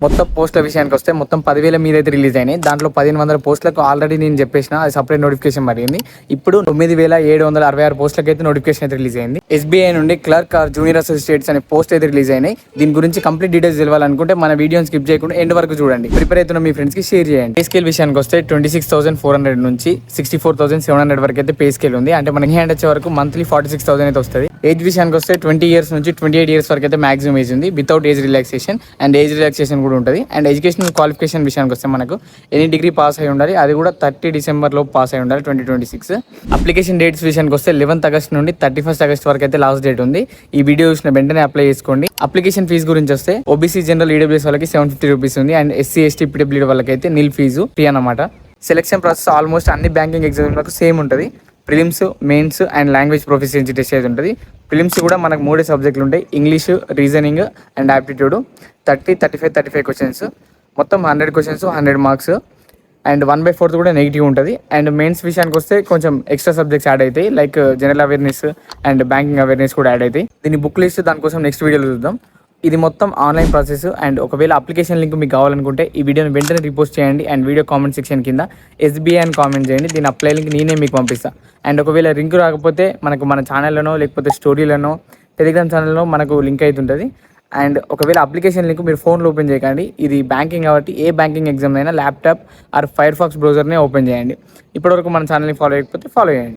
మొత్తం పోస్టుల విషయానికి వస్తే మొత్తం 10,000 మీద అయితే రిలీజ్ అయినాయి. దాంట్లో 1,500 పోస్టులకు ఆల్రెడీ నేను చెప్పేసిన, అది సపరేట్ నోటిఫికేషన్ పడింది. ఇప్పుడు 9,766 పోస్టులకు అయితే నోటిఫికేషన్ అయితే రిలీజ్ అయింది. SBI నుండి క్లర్క్ ఆర్ జూనియర్ అసోసియేట్స్ అనే పోస్ట్ అయితే రిలీజ్ అయినాయి. దీని గురించి కంప్లీట్ డీటెయిల్స్ తెలవాలనుకుంటే మన వీడియోని స్కిప్ చేయకుండా ఎండ్ వరకు చూడండి. ప్రిపేర్ అవుతున్న మీ ఫ్రెండ్స్ కి షేర్ చేయండి. పే స్కేల్ విషయానికి వస్తే 26,400 నుంచి 64,700 వరకు అయితే పే స్కేల్ ఉంది. అంటే మనకి హ్యాండ్ వచ్చే వరకు మంత్లీ 46,000 అయితే వస్తుంది. ఏజ్ విషయానికి వస్తే 20 ఇయర్స్ నుంచి 28 ఇయర్స్ వరకు అయితే మాక్సిమం ఏజ్ ఉంది, without age relaxation. And age relaxation కూడా ఉంటుంది. అండ్ ఎడ్యుకేషనల్ క్వాలిఫికేషన్ విషయానికి వస్తే మనకు ఎనీ డిగ్రీ పాస్ అయి ఉండాలి, అది కూడా 30 డిసెంబర్ లో పాస్ అయి ఉండాలి 2026. అప్లికేషన్ డేట్స్ విషయానికి వస్తే 11th ఆగస్ట్ నుండి 31st ఆగస్ట్ వరకు అయితే లాస్ట్ డేట్ ఉంది. ఈ వీడియో చూసిన వెంటనే అప్లై చేసుకోండి. అప్లికేషన్ ఫీజు గురించి వస్తే ఓబీసీ జనరల్ ఈడబ్ల్యూఎస్ వాళ్ళకి 750 రూపీస్ ఉంది. అండ్ SC ST PWD వాళ్ళకి అయితే నిల్ ఫీజు ఫ్రీ అన్నమాట. సెలక్షన్ ప్రాసెస్ ఆల్మోస్ట్ అన్ని బ్యాంకింగ్ ఎగ్జామ్లకు సేమ్ ఉంటుంది. Prelims, mains and language proficiency test అయితే ఉంటుంది. ప్రిలిమ్స్ కూడా మనకు 3 సబ్జెక్టులు ఉంటాయి, English, reasoning and aptitude. 30, 35 questions, మొత్తం 100 క్వశ్చన్స్, 100 మార్క్స్. అండ్ 1/4 కూడా నెగిటివ్ ఉంటుంది. అండ్ మెయిన్స్ విషయానికి వస్తే కొంచెం ఎక్స్ట్రా సబ్జెక్ట్స్ యాడ్ అవుతాయి, like general awareness and banking awareness కూడా యాడ్ అవుతాయి. దీని బుక్ లిస్ట్ దానికోసం నెక్స్ట్ వీడియోలో చూద్దాం. ఇది మొత్తం ఆన్లైన్ ప్రాసెస్. అండ్ ఒకవేళ అప్లికేషన్ లింక్ మీకు కావాలనుకుంటే ఈ వీడియోని వెంటనే రిపోస్ట్ చేయండి. అండ్ వీడియో కామెంట్ సెక్షన్ కింద SBI అని కామెంట్ చేయండి. దీని అప్లై లింక్ నేనే మీకు పంపిస్తాను. అండ్ ఒకవేళ లింక్ రాకపోతే మనకు మన ఛానల్లోనో లేకపోతే స్టోరీలోనో టెలిగ్రామ్ ఛానల్లో మనకు లింక్ అవుతుంటుంది. అండ్ ఒకవేళ అప్లికేషన్ లింక్ మీరు ఫోన్లో ఓపెన్ చేయకండి, ఇది బ్యాంకింగ్ కాబట్టి ఏ బ్యాంకింగ్ ఎగ్జామ్ అయినా ల్యాప్టాప్ ఆర్ ఫైర్ ఫాక్స్ బ్రౌజర్నే ఓపెన్ చేయండి. ఇప్పటివరకు మన ఛానల్ని ఫాలో చేయకపోతే ఫాలో చేయండి.